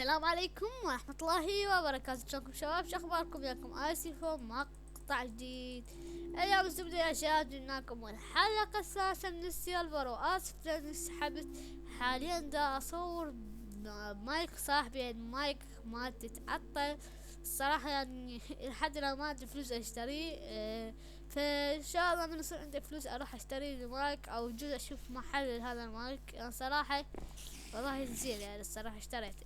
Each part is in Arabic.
السلام عليكم ورحمة الله وبركاته. شلونكم شباب؟ شو اخباركم؟ وياكم اسفو مقطع جديد. اليوم الزبدة يا شباب جبنا لكم الحلقة الثالثة من السيلفر، واسف لاني سحبت. حاليا دا اصور مايك صاحبي، المايك مالتي تعطل الصراحة، يعني لحد الان ما عندي فلوس اشتريه. فان شاء الله من يصير عندي فلوس اروح اشتري لي مايك، او جزء اشوف محل لهذا المايك. يعني صراحة والله زين، يعني الصراحة اشتريته.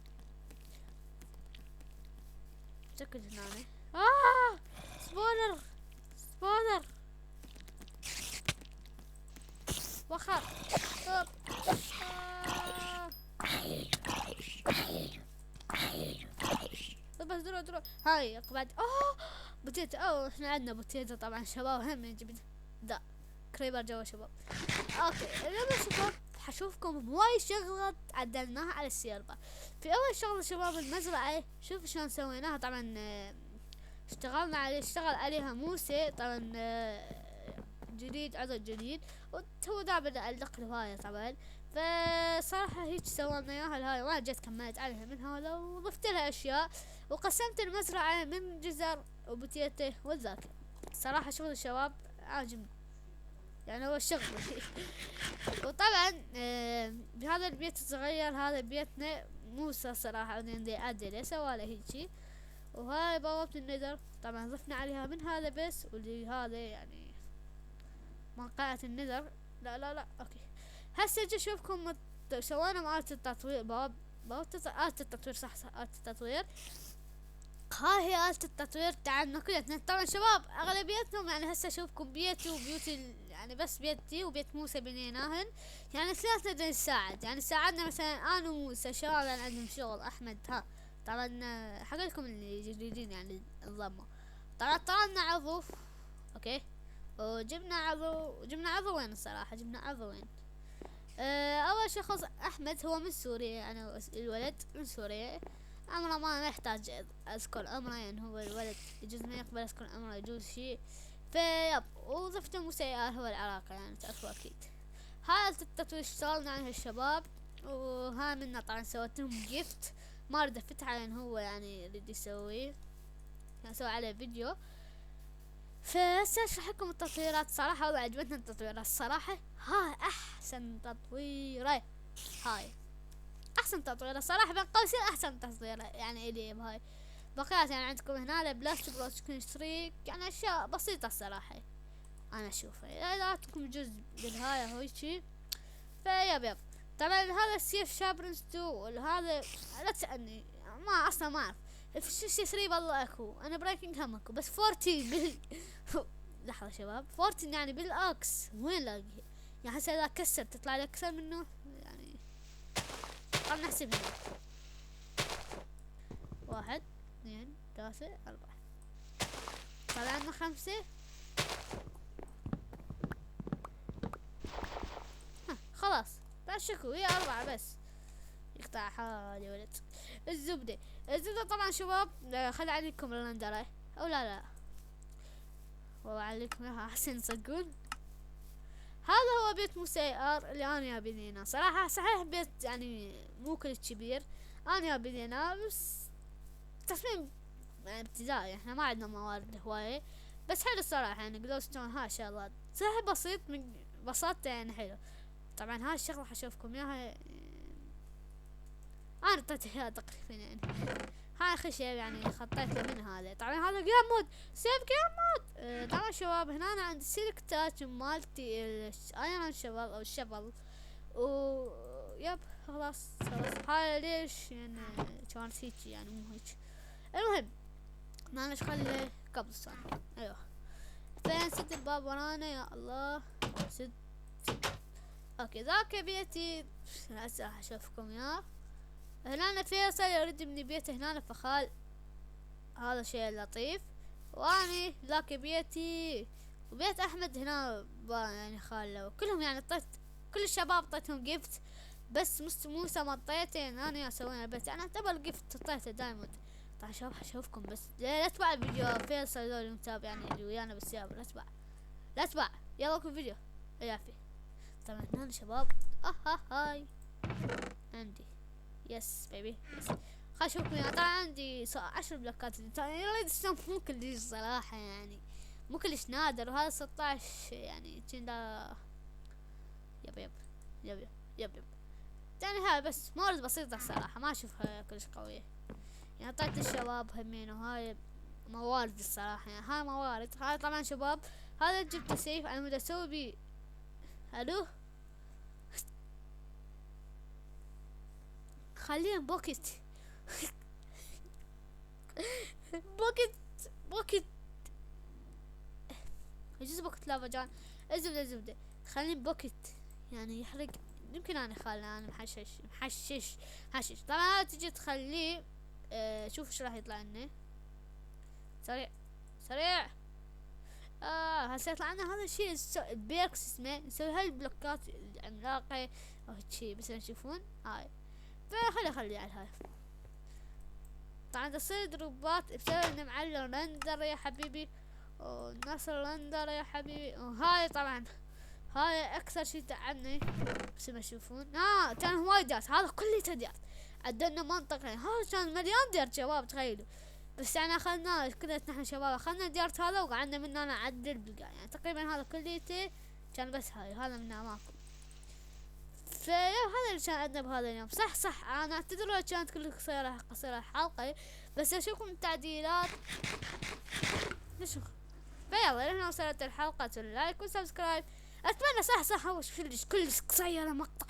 شكل هنا. سبونر سبونر وخر. هوب. بس درو هاي بعد. بوتيتو. احنا عندنا بوتيتو طبعا شباب، هم نجيب دا كريبر جوا شباب. اوكي اليوم شباب حشوفكم بوايد شغلات عدلناها على السيرفر. في اول شغله شباب المزرعه، شوف شلون سويناها. طبعا اشتغل عليها موسى طبعا، جديد، عضو جديد، وهو دا بدأ يعلق الهواية طبعا. فصراحة هيك سوينا اياها الهواية، وانا جيت كملت عليها من هذا وضفت لها اشياء، وقسمت المزرعة من جزر وبتيته والذاكر. صراحة شغل الشباب عاجبني، يعني هو الشغل. وطبعا بهذا البيت الصغير، هذا بيتنا موسى صراحة عندي عدله سواله هيجي. وهاي بوابة النذر طبعا ضفنا عليها من هذا بس، واللي هذا يعني موقعة النذر. لا اوكي. هسه اجي اشوفكم سوينا مالت التطوير. بوابة آلة التطوير، صح آلة التطوير. هاي هي آلة التطوير تاعنا كلنا طبعا شباب، اغلبيتهم يعني هسه اشوفكم بيتي وبيوت يعني بس بيتي وبيت موسى بنيناهن، يعني ثلاثة بدنا نساعد، يعني ساعدنا مثلا انا وموسى شباب عندهم شغل. احمد ها طبعا حقلكم اللي جديدين يعني انضموا. طبعا طلعنا عضو. اوكي. جبنا عضو وين الصراحة، جبنا عضو وين. اول شخص احمد، هو من سوريا، يعني الولد من سوريا. عمره ما يحتاج اذكر عمره، يعني هو الولد يجوز ما يقبل اذكر عمره، يجوز شيء. فيب وضفت موسيقار هو العراقي، يعني تعرفوا اكيد. هاي التطوير اشتغلنا عليها الشباب، وها منا طبعا سويت لهم جيفت، ما اريد افتحه لان هو يعني يريد يسويه، يعني اسوي عليه فيديو. فهسه اشرح لكم التطويرات. صراحة والله عجبتنا التطويرات الصراحة. هاي احسن تطويرة، هاي احسن تطويرة صراحة، بين قوسين احسن تطويرة يعني الي بهاي. بقيات يعني عندكم هنا بلاستيك بروسكين ستريك، يعني اشياء بسيطة الصراحة انا اشوفها. اذا عندكم جزء بالهاي هويشي فيب. طبعا هذا السيف شابرنستو، هذا لا تسألني، ما اصلا ما اعرف. الفشي 3 والله اكو، انا برايكنج هم اكو، بس 40 لحظة شباب، 40 يعني بالاكس وين لاقيه؟ يعني هسه اذا كسر تطلع لي اكثر منه يعني. خلنا نحسب هنا. 1 2 3 4، طلع عنا 5. خلاص لا شكو، هي 4 بس. يقطع حالي ولد. الزبدة طبعا شباب، خلي عليكم الرندرة او لا والله عليكم اياها احسن تصدقون. هذا هو بيت موسيقار اللي انا بنيناه صراحة. صحيح بيت يعني مو كل كبير، انا بنيناه بس تصميم يعني ابتدائي، احنا ما عندنا موارد هواية، بس حلو الصراحة. يعني جلوستون ها شغلات صحيح بسيط، من بساطته يعني حلو. طبعا هاي الشغلة حشوفكم اياها، انا اعطيته اياها تقريبا يعني. هاي خشب يعني خطيته من هذا. طبعا هذا جيم مود، سيف جيم مود. طبعا شباب هنا أنا عندي سلك تاتش مالتي الايرون شباب او الشبل، و يب خلاص. هاي ليش يعني كانت هيك يعني مو هيك. المهم ما نشغل قبل ثانية. ايوه فين سد الباب ورانا يا الله. سد. اوكي ذاك بيتي، هسه اشوفكم يا. هنا فيصل يريد من بيته هنا فخال، هذا شيء لطيف. واني ذاك بيتي، وبيت احمد هنا يعني خاله، وكلهم يعني طيت كل الشباب طيتهم جيفت، بس موسى ما طيته، يعني انا سوينا بيت، انا اعتبر جيفت طيته دايما. طبعا شباب حشوفكم، بس لا تبع الفيديو. فيصل ذول المتابع يعني اللي ويانا بالسيارة، لا تبع يلا لكم فيديو يافي. طبعا هنا شباب هاي عندي يس بيبي يس. خل اشوفكم يعني. طبعا عندي 10 بلوكات يلا مو كلش صراحة يعني، مو كلش نادر، وهذا 16 يعني كذا. يب يب يب يب يب يب يعني هاي بس موارد بسيطة صراحة، ما اشوفها كلش قوية يعني. طلعت الشباب همين، وهاي موارد الصراحة يعني، هاي موارد. هاي طبعا شباب، هذا جبت سيف انا بدي اسوي بيه. الو خلينا بوكيت بوكيت بوكيت يجوز بوكيت لافا جان. الزبدة خليني بوكيت يعني يحرق. يمكن انا خالي انا محشش طبعا. تجي تخليه شوف ايش راح يطلع لنا. سريع سريع. هسه يطلع لنا هذا الشيء بيركس اسمه، نسوي هالبلوكات العملاقة او هالشي بس تشوفون هاي. خلي على هاي. طبعا تصير دروبات بسبب انه معلم رندر يا حبيبي، ونصر رندر يا حبيبي. وهاي طبعا هاي اكثر شي تعبني بس ما تشوفون. كان وايد ديات، هذا كله ديات. عدلنا منطقة يعني، هذا كان مليان ديار شباب تخيلوا. بس يعني اخذنا كلنا نحن شباب، اخذنا ديارت هذا وقعدنا منه نعدل بالقاع يعني. تقريبا هذا كليته كان بس هاي، هذا منه ماكو. فهذا اللي كان عندنا بهذا اليوم. صح انا اعتذر لو كانت كل قصيرة الحلقة، بس اشوفكم التعديلات نشوف. فيلا لهنا وصلت الحلقة، لايك وسبسكرايب اتمنى. صح هو كلش قصيرة مقطع.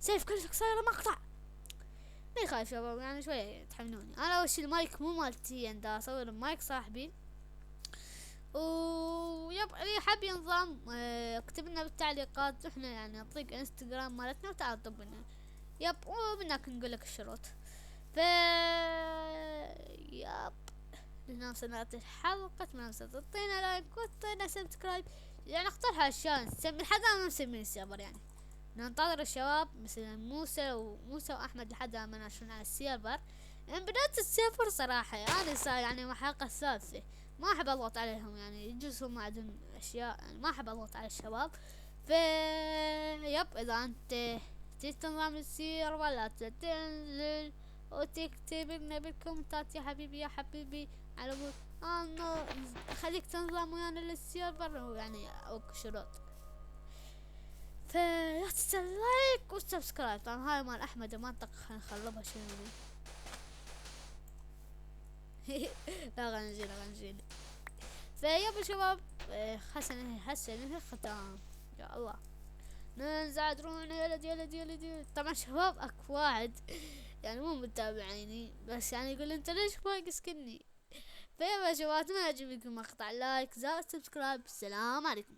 سيف كلش قصيرة مقطع. ما يخالف شباب يعني شوية تحملوني. انا اول شي المايك مو مالتي يعني، دا اصور المايك صاحبي. ويب اللي حاب ينضم اكتب لنا بالتعليقات، احنا يعني نعطيك انستغرام مالتنا وتعال طب لنا. يب ومنك نقول لك الشروط. ف يب هنا وصلت الحلقة، اتمنى تعطينا لايك وتعطينا سبسكرايب يعني. اقترح اشياء نسمي لحد ما نسمي السيرفر يعني. ننتظر الشباب مثل موسى واحمد لحد ما نشرون على السيرفر. يعني بداية السيرفر صراحة انا يعني الحلقة الثالثة، ما احب اضغط عليهم يعني، يجوز هم عندهم اشياء يعني، ما احب اضغط على الشباب. ف يب اذا انت تريد تنضم للسيرفر لا تنزل وتكتب لنا بالكومنتات يا حبيبي على مود انا خليك تنضم ويانا للسيرفر يعني او شروط. فلا تنسى اللايك والسبسكرايب. طبعا هاي مال احمد المنطقة خلينا نخلبها شنو لا غنجيل. فيا شباب هسه ننهي الختام يا الله. ننزع درونا يلد. طبعا شباب اكو واحد يعني مو متابعيني بس يعني يقول انت ليش ما سكني. فيا شباب اتمنى يعجبكم المقطع، لايك زائد سبسكرايب. السلام عليكم.